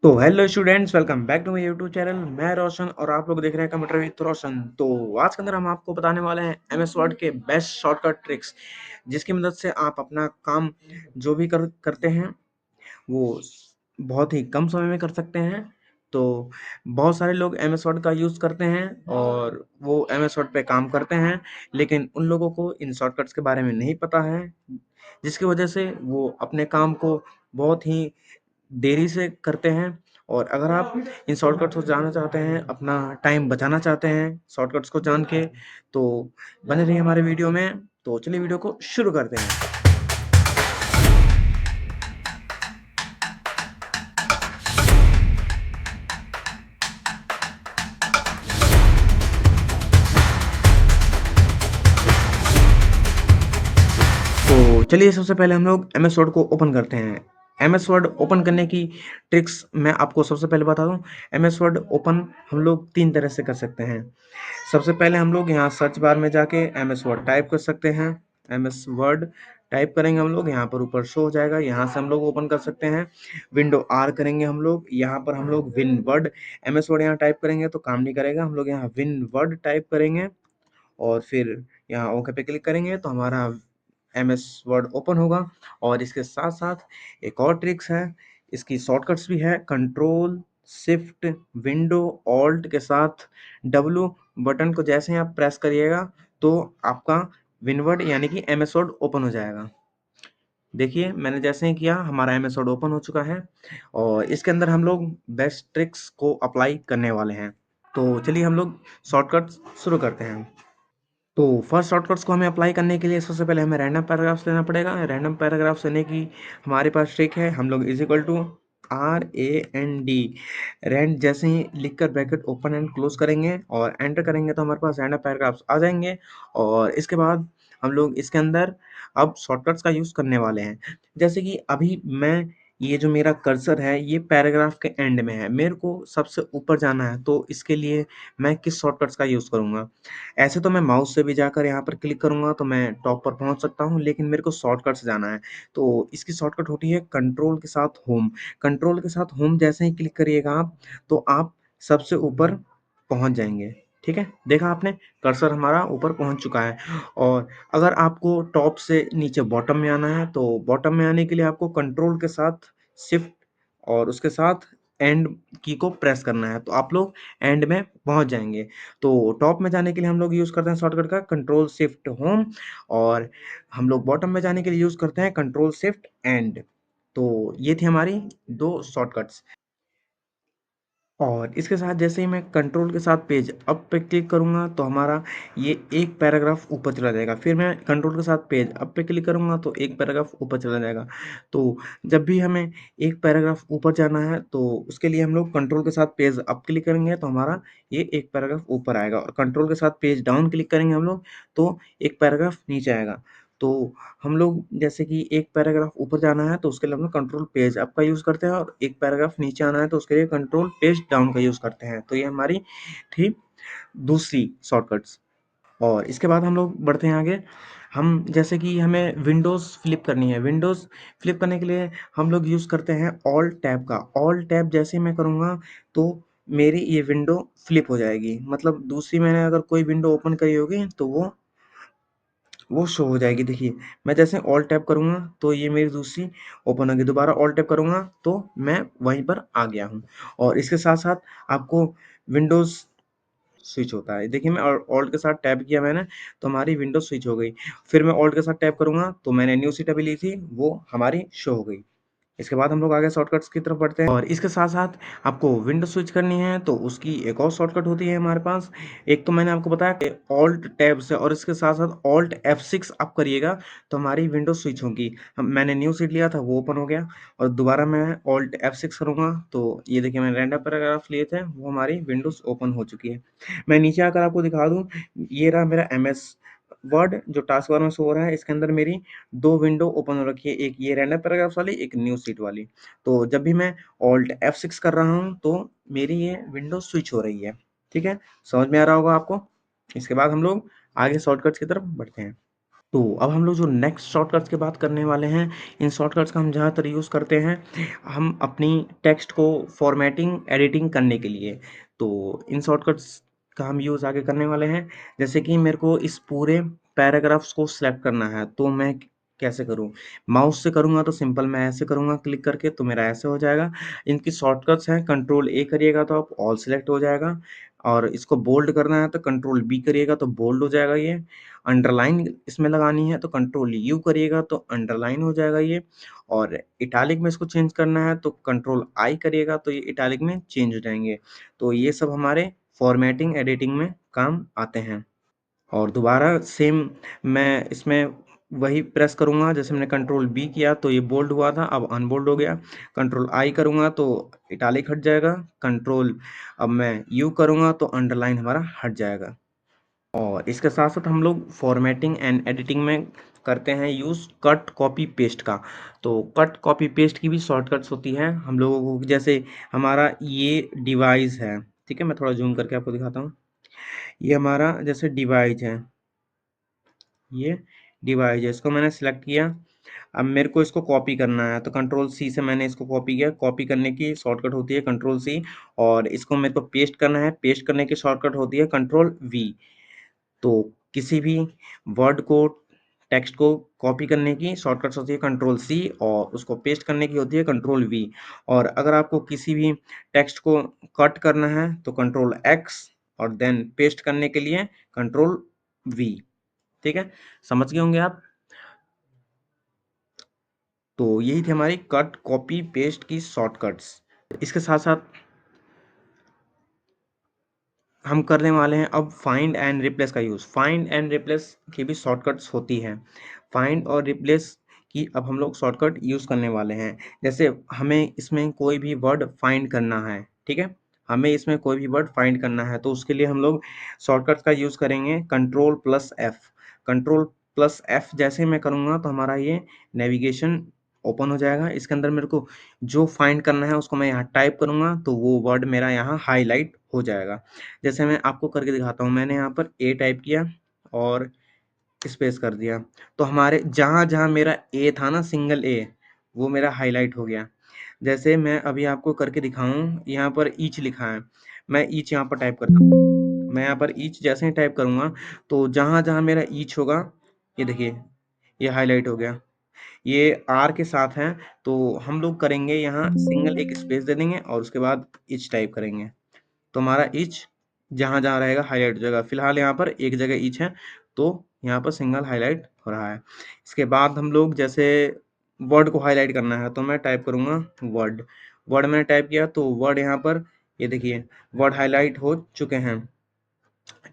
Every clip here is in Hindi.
तो hello students, welcome back to my YouTube channel. मैं रोशन और आप लोग देख रहे हैं कंप्यूटर विद रोशन। तो आज के अंदर हम आपको बताने वाले हैं एमएस वर्ड के बेस्ट शॉर्टकट ट्रिक्स, जिसकी मदद से आप अपना काम जो भी करते हैं वो बहुत ही कम समय में कर सकते हैं। तो बहुत सारे लोग एमएस वर्ड का यूज़ करते हैं और वो एमएस वर्ड पे काम करते हैं, लेकिन उन लोगों को इन शॉर्टकट्स के बारे में नहीं पता है, जिसकी वजह से वो अपने काम को बहुत ही देरी से करते हैं। और अगर आप इन शॉर्टकट्स को जानना चाहते हैं, अपना टाइम बचाना चाहते हैं शॉर्टकट्स को जान के, तो बने रहिए हमारे वीडियो में। तो चलिए वीडियो को शुरू करते हैं। तो चलिए सबसे पहले हम लोग एमएस वर्ड को ओपन करते हैं। एमएस वर्ड ओपन करने की ट्रिक्स मैं आपको सबसे पहले बता दूं। एमएस वर्ड ओपन हम लोग 3 तरह से कर सकते हैं। सबसे पहले हम लोग यहाँ सर्च बार में जाके एमएस वर्ड टाइप कर सकते हैं। एमएस वर्ड टाइप करेंगे हम लोग, यहाँ पर ऊपर शो हो जाएगा, यहाँ से हम लोग ओपन कर सकते हैं। विंडो आर करेंगे हम लोग, यहाँ पर हम लोग विन वर्ड एमएस वर्ड यहाँ टाइप करेंगे तो काम नहीं करेगा। हम लोग यहाँ विन वर्ड टाइप करेंगे और फिर यहाँ ओके पे क्लिक करेंगे तो हमारा एमएस वर्ड ओपन होगा। और इसके साथ साथ एक और ट्रिक्स है, इसकी शॉर्टकट्स भी है। कंट्रोल शिफ्ट विंडो ऑल्ट के साथ डब्लू बटन को जैसे ही आप प्रेस करिएगा तो आपका विनवर्ड यानी कि एमएस वर्ड ओपन हो जाएगा। देखिए मैंने जैसे ही किया हमारा एमएस वर्ड ओपन हो चुका है और इसके अंदर हम लोग बेस्ट ट्रिक्स को अप्लाई करने वाले हैं। तो चलिए हम लोग शॉर्टकट्स शुरू करते हैं। तो फर्स्ट शॉर्टकट्स को हमें अप्लाई करने के लिए सबसे पहले हमें रैंडम पैराग्राफ्स लेना पड़ेगा। रैंडम पैराग्राफ्स लेने की हमारे पास ट्रिक है, हम लोग is equal to RAND rand जैसे ही लिखकर ब्रैकेट ओपन एंड क्लोज करेंगे और एंटर करेंगे तो हमारे पास रैंडम पैराग्राफ्स आ जाएंगे। और इसके बाद हम लोग इसके अंदर अब शॉर्टकट्स का यूज़ करने वाले हैं। जैसे कि अभी मैं ये जो मेरा कर्सर है ये पैराग्राफ के एंड में है, मेरे को सबसे ऊपर जाना है, तो इसके लिए मैं किस शॉर्टकट्स का यूज़ करूँगा। ऐसे तो मैं माउस से भी जाकर यहाँ पर क्लिक करूँगा तो मैं टॉप पर पहुँच सकता हूँ, लेकिन मेरे को शॉर्टकट से जाना है। तो इसकी शॉर्टकट होती है कंट्रोल के साथ होम। कंट्रोल के साथ होम जैसे ही क्लिक करिएगा तो आप सबसे ऊपर पहुँच जाएँगे। ठीक है? देखा आपने कर्सर हमारा ऊपर पहुँच चुका है। और अगर आपको टॉप से नीचे बॉटम में आना है तो बॉटम में आने के लिए आपको कंट्रोल के साथ शिफ्ट और उसके साथ एंड की को प्रेस करना है, तो आप लोग एंड में पहुँच जाएँगे। तो टॉप में जाने के लिए हम लोग यूज़ करते हैं शॉर्टकट का कंट्रोल शिफ्ट होम और हम लोग बॉटम में जाने के लिए यूज़ करते हैं कंट्रोल शिफ्ट एंड। तो ये थी हमारी 2 शॉर्टकट्स। और इसके साथ जैसे ही मैं कंट्रोल के साथ पेज अप पे क्लिक करूँगा तो हमारा ये एक पैराग्राफ ऊपर चला जाएगा। फिर मैं कंट्रोल के साथ पेज अप पे क्लिक करूँगा तो एक पैराग्राफ ऊपर चला जाएगा। तो जब भी हमें एक पैराग्राफ ऊपर जाना है तो उसके लिए हम लोग कंट्रोल के साथ पेज अप क्लिक करेंगे तो हमारा ये एक पैराग्राफ ऊपर आएगा और कंट्रोल के साथ पेज डाउन क्लिक करेंगे हम लोग तो एक पैराग्राफ नीचे आएगा। तो हम लोग जैसे कि एक पैराग्राफ ऊपर जाना है तो उसके लिए हम लोग कंट्रोल पेज अप का यूज़ करते हैं और एक पैराग्राफ नीचे आना है तो उसके लिए कंट्रोल पेज डाउन का यूज़ करते हैं। तो ये हमारी थी दूसरी शॉर्टकट्स। और इसके बाद हम लोग बढ़ते हैं आगे। हम जैसे कि हमें विंडोज़ फ्लिप करनी है, विंडोज़ फ्लिप करने के लिए हम लोग यूज़ करते हैं ऑल्ट टैब का। ऑल्ट टैब जैसे ही मैं करूँगा तो मेरी ये विंडो फ्लिप हो जाएगी। मतलब दूसरी मैंने अगर कोई विंडो ओपन करी होगी तो वो शो हो जाएगी। देखिए मैं जैसे ऑल्ट टैब करूँगा तो ये मेरी दूसरी ओपन होगी, दोबारा ऑल्ट टैब करूँगा तो मैं वहीं पर आ गया हूँ। और इसके साथ-साथ आपको विंडोज़ स्विच होता है। देखिए मैं ऑल्ट के साथ टैब किया मैंने तो हमारी विंडो स्विच हो गई। फिर मैं ऑल्ट के साथ टैब करूँगा तो मैंने न्यू सीट अभी ली थी वो हमारी शो हो गई। इसके बाद हम लोग आगे शॉर्टकट्स की तरफ बढ़ते हैं और इसके साथ-साथ आपको विंडो स्विच करनी है तो उसकी एक और शॉर्टकट होती है हमारे पास। एक तो मैंने आपको बताया कि ऑल्ट टैब से और इसके साथ-साथ ऑल्ट F6 आप करिएगा तो हमारी विंडो स्विच होगी। हम मैंने न्यू सीट लिया था वो ओपन हो गया और दोबारा मैं ऑल्ट F6 करूँगा तो ये देखिए मैंने रैंडम पैराग्राफ लिए थे वो हमारी विंडोज़ ओपन हो चुकी है। मैं नीचे आकर आपको दिखा दूँ, ये रहा मेरा एमएस वर्ड जो टास्क बार में शो हो रहा है, इसके अंदर मेरी 2 विंडो ओपन हो रखी है, एक ये रैंडम पैराग्राफ्स वाली, एक न्यू सीट वाली। तो जब भी मैं ऑल्ट F6 कर रहा हूँ तो मेरी ये विंडो स्विच हो रही है। ठीक है? समझ में आ रहा होगा आपको? इसके बाद हम लोग आगे शॉर्टकट्स की तरफ बढ़ते हैं। तो अब हम लोग जो नेक्स्ट शॉर्टकट्स की बात करने वाले हैं, इन शॉर्टकट्स का हम ज़्यादातर यूज़ करते हैं हम अपनी टेक्स्ट को फॉर्मेटिंग, एडिटिंग करने के लिए। तो इन शॉर्टकट्स का हम यूज़ आगे करने वाले हैं। जैसे कि मेरे को इस पूरे पैराग्राफ्स को सिलेक्ट करना है, तो मैं कैसे करूँ? माउस से करूँगा तो सिंपल मैं ऐसे करूँगा क्लिक करके तो मेरा ऐसे हो जाएगा। इनकी शॉर्टकट्स हैं, कंट्रोल ए करिएगा तो आप ऑल सिलेक्ट हो जाएगा, और इसको बोल्ड करना है तो कंट्रोल बी करिएगा तो बोल्ड हो जाएगा ये। अंडरलाइन इसमें लगानी है तो कंट्रोल यू करिएगा तो अंडरलाइन हो जाएगा ये, और इटैलिक में इसको चेंज करना है तो कंट्रोल आई करिएगा तो ये इटैलिक में चेंज हो जाएंगे। तो ये सब हमारे फॉर्मेटिंग एडिटिंग में काम आते हैं। और दोबारा सेम मैं इसमें वही प्रेस करूंगा, जैसे मैंने कंट्रोल बी किया तो ये बोल्ड हुआ था, अब अनबोल्ड हो गया। कंट्रोल आई करूंगा तो इटैलिक हट जाएगा। कंट्रोल अब मैं यू करूंगा तो अंडरलाइन हमारा हट जाएगा। और इसके साथ-साथ हम लोग फॉर्मेटिंग एंड एडिटिंग में करते हैं यूज़ कट, कॉपी, पेस्ट का। तो कट, कॉपी, पेस्ट की भी शॉर्टकट्स होती हैं हम लोगों को। जैसे हमारा ये डिवाइस है, ठीक है? मैं थोड़ा ज़ूम करके आपको दिखाता हूँ। ये हमारा जैसे डिवाइस है, ये डिवाइस है, इसको मैंने सेलेक्ट किया। अब मेरे को इसको कॉपी करना है, तो कंट्रोल सी से मैंने इसको कॉपी किया। कॉपी करने की शॉर्टकट होती है कंट्रोल सी, और इसको मेरे को पेस्ट करना है, पेस्ट करने की शॉर्टकट होती है कंट्रोल वी। तो किसी भी वर्ड को, टेक्स्ट को कॉपी करने की शॉर्टकट्स होती है कंट्रोल सी, और उसको पेस्ट करने की होती है कंट्रोल वी। और अगर आपको किसी भी टेक्स्ट को कट करना है तो कंट्रोल एक्स, और देन पेस्ट करने के लिए कंट्रोल वी। ठीक है, समझ गए होंगे आप। तो यही थी हमारी कट, कॉपी, पेस्ट की शॉर्टकट्स। इसके साथ साथ हम करने वाले हैं अब फाइंड एंड रिप्लेस का यूज़। फाइंड एंड रिप्लेस की भी शॉर्टकट्स होती हैं। फाइंड और रिप्लेस की अब हम लोग शॉर्टकट यूज़ करने वाले हैं। जैसे हमें इसमें कोई भी वर्ड फाइंड करना है, ठीक है? हमें इसमें कोई भी वर्ड फाइंड करना है, तो उसके लिए हम लोग शॉर्टकट्स का यूज़ करेंगे control plus F. Control plus F जैसे ही मैं करूँगा तो हमारा ये नेविगेशन ओपन हो जाएगा। इसके अंदर मेरे को जो फाइंड करना है उसको मैं यहाँ टाइप करूँगा तो वो वर्ड मेरा यहाँ हाईलाइट हो जाएगा। जैसे मैं आपको करके दिखाता हूँ, मैंने यहाँ पर ए टाइप किया और स्पेस कर दिया, तो हमारे जहाँ-जहाँ मेरा ए था ना, सिंगल ए, वो मेरा हाईलाइट हो गया। जैसे मैं अभी आपको करके दिखाऊँ, यहाँ पर ईच लिखा है, मैं ईच यहाँ पर टाइप करता हूँ। मैं यहाँ पर ईच जैसे ही टाइप करूँगा, तो जहाँ-जहाँ मेरा ईच होगा, ये देखिए, ये हाईलाइट हो गया। ये आर के साथ है, तो हम लोग करेंगे यहाँ सिंगल एक स्पेस दे देंगे और उसके बाद ईच टाइप करेंगे। तो हमारा ईच जहाँ-जहाँ रहेगा हाइलाइट हो जाएगा। फिलहाल यहाँ पर एक जगह ईच है, तो यहाँ पर सिंगल हाइलाइट हो रहा है। इसके बाद हम लोग जैसे वर्ड को हाइलाइट करना है, तो मैं टाइप करूँगा वर्ड। वर्ड मैंने टाइप किया तो वर्ड यहाँ पर, ये देखिए, वर्ड हाइलाइट हो चुके हैं।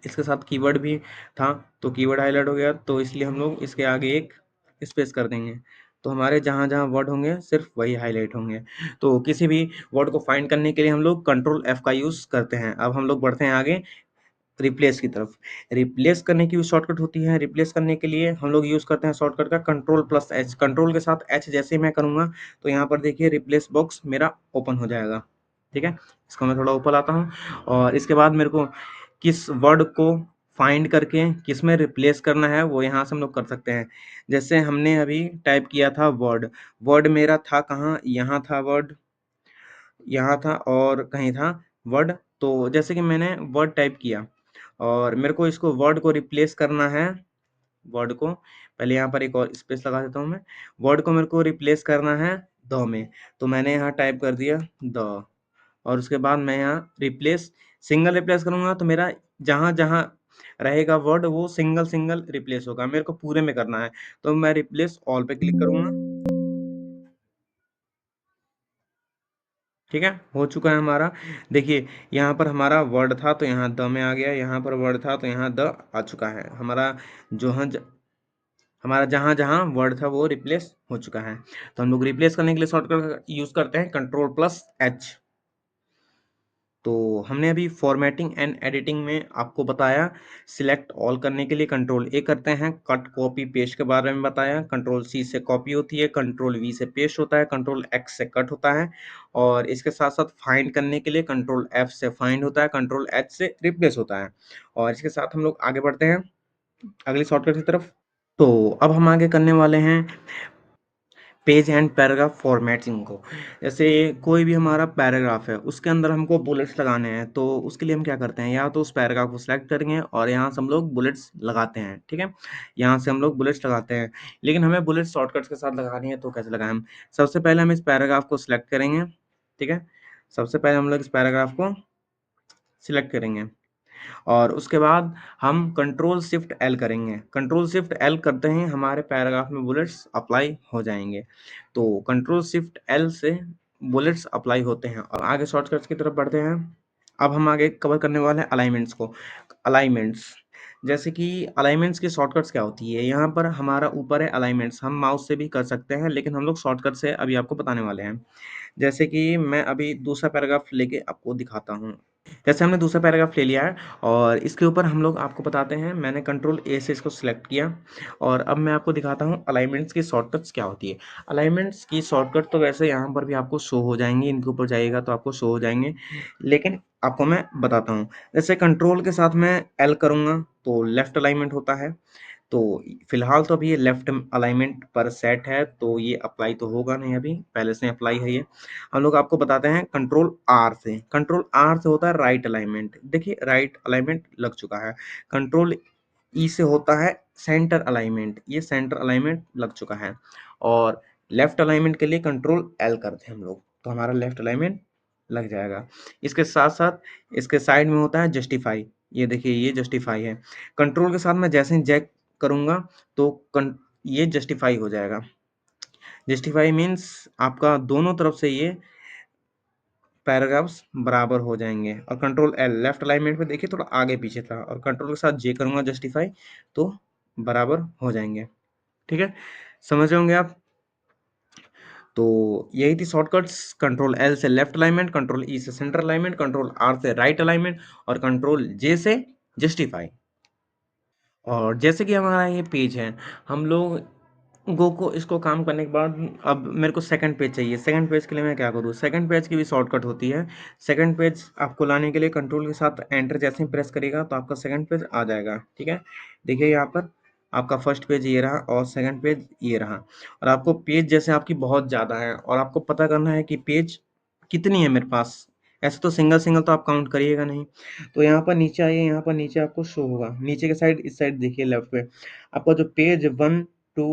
इसके साथ कीवर्ड भी था, तो कीवर्ड हाइलाइट हो गया, तो इसलिए हम लोग इसके आगे एक स्पेस कर देंगे। तो हमारे जहाँ-जहाँ वर्ड होंगे सिर्फ वही हाइलाइट होंगे। तो किसी भी वर्ड को फाइंड करने के लिए हम लोग कंट्रोल एफ का यूज़ करते हैं। अब हम लोग बढ़ते हैं आगे रिप्लेस की तरफ। रिप्लेस करने की भी शॉर्टकट होती है। रिप्लेस करने के लिए हम लोग यूज़ करते हैं शॉर्टकट का कंट्रोल प्लस एच। कंट्रोल के साथ एच जैसे ही मैं करूँगा तो यहाँ पर देखिए रिप्लेस बॉक्स मेरा ओपन हो जाएगा। ठीक है? इसको मैं थोड़ा ऊपर लाता हूँ, और इसके बाद मेरे को किस वर्ड को फाइंड करके किस में रिप्लेस करना है वो यहाँ से हम लोग कर सकते हैं। जैसे हमने अभी टाइप किया था वर्ड, वर्ड मेरा था कहाँ? यहाँ था वर्ड, यहाँ था और कहीं था वर्ड। तो जैसे कि मैंने वर्ड टाइप किया और मेरे को इसको वर्ड को रिप्लेस करना है। वर्ड को पहले यहाँ पर एक और स्पेस लगा देता हूँ मैं। वर्ड को मेरे को रिप्लेस करना है द में, तो मैंने यहाँ टाइप कर दिया द, और उसके बाद मैं यहाँ रिप्लेस, सिंगल रिप्लेस करूँगा तो मेरा जहाँ-जहाँ रहेगा वर्ड वो सिंगल-सिंगल रिप्लेस होगा। मेरे को पूरे में करना है, तो मैं रिप्लेस ऑल पे क्लिक करूँगा। ठीक है? हो चुका है हमारा। देखिए, यहाँ पर हमारा वर्ड था तो यहाँ द में आ गया, यहाँ पर वर्ड था तो यहाँ द आ चुका है। हमारा जहाँ-जहाँ वर्ड था वो रिप्लेस हो चुका है। तो हम लोग रिप्लेस करने के लिए शॉर्टकट यूज़ करते हैं कंट्रोल प्लस एच। तो हमने अभी फॉर्मेटिंग एंड एडिटिंग में आपको बताया, सिलेक्ट ऑल करने के लिए कंट्रोल ए करते हैं, कट कॉपी पेस्ट के बारे में बताया, कंट्रोल सी से कॉपी होती है, कंट्रोल वी से पेस्ट होता है, कंट्रोल एक्स से कट होता है, और इसके साथ साथ फाइंड करने के लिए कंट्रोल एफ से फाइंड होता है, कंट्रोल एच से रिप्लेस होता है। और इसके साथ हम लोग आगे बढ़ते हैं अगली शॉर्टकट की तरफ। तो अब हम आगे करने वाले हैं पेज एंड पैराग्राफ फॉर्मेटिंग को। जैसे कोई भी हमारा पैराग्राफ है उसके अंदर हमको बुलेट्स लगाने हैं, तो उसके लिए हम क्या करते हैं, या तो उस पैराग्राफ को सिलेक्ट करेंगे और यहाँ से हम लोग बुलेट्स लगाते हैं, ठीक है। यहाँ से हम लोग बुलेट्स लगाते हैं, लेकिन हमें बुलेट्स शॉर्टकट्स के साथ लगानी है, तो कैसे लगाएं हम? सबसे पहले हम इस पैराग्राफ को सिलेक्ट करेंगे, ठीक है। सबसे पहले हम लोग इस पैराग्राफ को सिलेक्ट करेंगे और उसके बाद हम कंट्रोल शिफ्ट एल करेंगे। कंट्रोल शिफ्ट एल करते ही हमारे पैराग्राफ में बुलेट्स अप्लाई हो जाएंगे। तो कंट्रोल शिफ्ट एल से बुलेट्स अप्लाई होते हैं और आगे शॉर्टकट्स की तरफ बढ़ते हैं। अब हम आगे कवर करने वाले हैं अलाइनमेंट्स को। अलाइनमेंट्स, जैसे कि अलाइनमेंट्स की शॉर्टकट्स क्या होती है, यहाँ पर हमारा ऊपर है अलाइनमेंट्स, हम माउस से भी कर सकते हैं, लेकिन हम लोग शॉर्टकट से अभी आपको बताने वाले हैं। जैसे कि मैं अभी दूसरा पैराग्राफ लेके आपको दिखाता हूँ। जैसे हमने दूसरा पैराग्राफ ले लिया है और इसके ऊपर हम लोग आपको बताते हैं, मैंने कंट्रोल ए से इसको सिलेक्ट किया और अब मैं आपको दिखाता हूँ अलाइनमेंट्स की शॉर्टकट्स क्या होती है। अलाइनमेंट्स की शॉर्टकट तो वैसे यहाँ पर भी आपको शो हो जाएंगी, इनके ऊपर जाइएगा तो आपको शो हो जाएंगे, लेकिन आपको मैं बताता हूँ। जैसे कंट्रोल के साथ मैं एल करूँगा तो लेफ्ट अलाइनमेंट होता है। तो फिलहाल तो अभी ये लेफ्ट अलाइनमेंट पर सेट है, तो ये अप्लाई तो होगा नहीं, अभी पहले से अप्लाई है ये। हम लोग आपको बताते हैं कंट्रोल आर से। कंट्रोल आर से होता है राइट अलाइनमेंट, देखिए राइट अलाइनमेंट लग चुका है। कंट्रोल ई से होता है सेंटर अलाइनमेंट, ये सेंटर अलाइनमेंट लग चुका है। और लेफ्ट अलाइनमेंट के लिए कंट्रोल एल करते हैं हम लोग, तो हमारा लेफ्ट अलाइनमेंट लग जाएगा। इसके साथ साथ इसके साइड में होता है जस्टिफाई, ये देखिए ये जस्टिफाई है। कंट्रोल के साथ मैं जैसे ही जैक करूंगा तो ये जस्टिफाई हो जाएगा। जस्टिफाई मीन्स आपका दोनों तरफ से ये पैराग्राफ्स बराबर हो जाएंगे। और कंट्रोल एल लेफ्ट अलाइनमेंट में देखिए थोड़ा आगे पीछे था, और कंट्रोल के साथ जे करूंगा जस्टिफाई तो बराबर हो जाएंगे, ठीक है। समझ रहे होंगे आप। तो यही थी शॉर्टकट्स, कंट्रोल एल से लेफ्ट अलाइनमेंट, कंट्रोल ई से सेंटर अलाइनमेंट, कंट्रोल आर से राइट अलाइनमेंट और कंट्रोल जे से जस्टिफाई। और जैसे कि हमारा ये पेज है, हम लोग गो को इसको काम करने के बाद अब मेरे को सेकंड पेज चाहिए। सेकंड पेज के लिए मैं क्या करूँ, सेकंड पेज की भी शॉर्टकट होती है। सेकंड पेज आपको लाने के लिए कंट्रोल के साथ एंटर जैसे ही प्रेस करेगा तो आपका सेकंड पेज आ जाएगा, ठीक है। देखिए यहाँ पर आपका फर्स्ट पेज ये रहा और सेकंड पेज ये रहा। और आपको पेज जैसे आपकी बहुत ज़्यादा है और आपको पता करना है कि पेज कितनी है मेरे पास, ऐसे तो सिंगल सिंगल तो आप काउंट करिएगा नहीं। तो यहाँ पर नीचे आइए, यहाँ पर नीचे आपको शो होगा, नीचे के साइड इस साइड देखिए लेफ्ट पे आपका जो पेज टू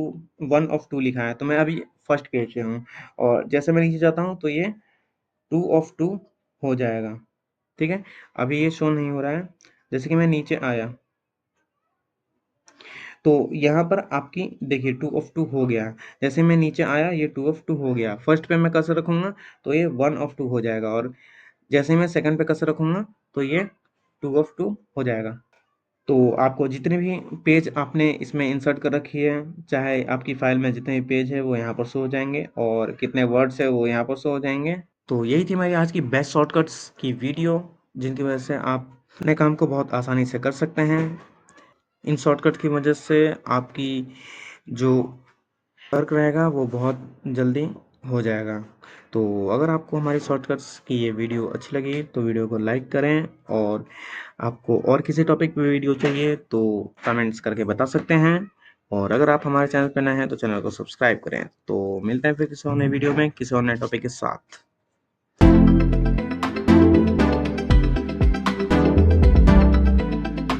1 of 2 लिखा है, तो मैं अभी फर्स्ट पेज पे हूँ और जैसे मैं नीचे जाता हूँ तो ये 2 of 2 हो जाएगा, ठीक है। अभी ये शो नहीं हो रहा है। जैसे कि मैं नीचे आया तो यहाँ पर आपकी देखिए 2 of 2 हो गया। जैसे मैं नीचे आया ये 2 of 2 हो गया। फर्स्ट पे मैं कर्सर रखूंगा तो ये 1 of 2 हो जाएगा और जैसे ही मैं सेकंड पे कर्सर रखूंगा तो ये 2 of 2 हो जाएगा। तो आपको जितने भी पेज आपने इसमें इंसर्ट कर रखी है, चाहे आपकी फाइल में जितने भी पेज है वो यहाँ पर शो हो जाएंगे और कितने वर्ड्स है वो यहाँ पर शो हो जाएंगे। तो यही थी हमारी आज की बेस्ट शॉर्टकट्स की वीडियो, जिनकी वजह से आप अपने काम को बहुत आसानी से कर सकते हैं। इन शॉर्टकट की वजह से आपकी जो वर्क रहेगा वो बहुत जल्दी हो जाएगा। तो अगर आपको हमारी शॉर्टकट्स की ये वीडियो अच्छी लगी तो वीडियो को लाइक करें, और आपको और किसी टॉपिक पे वीडियो चाहिए तो कमेंट्स करके बता सकते हैं। और अगर आप हमारे चैनल पर नए हैं तो चैनल को सब्सक्राइब करें। तो मिलते हैं फिर किसी और नए वीडियो में किसी और नए टॉपिक के साथ।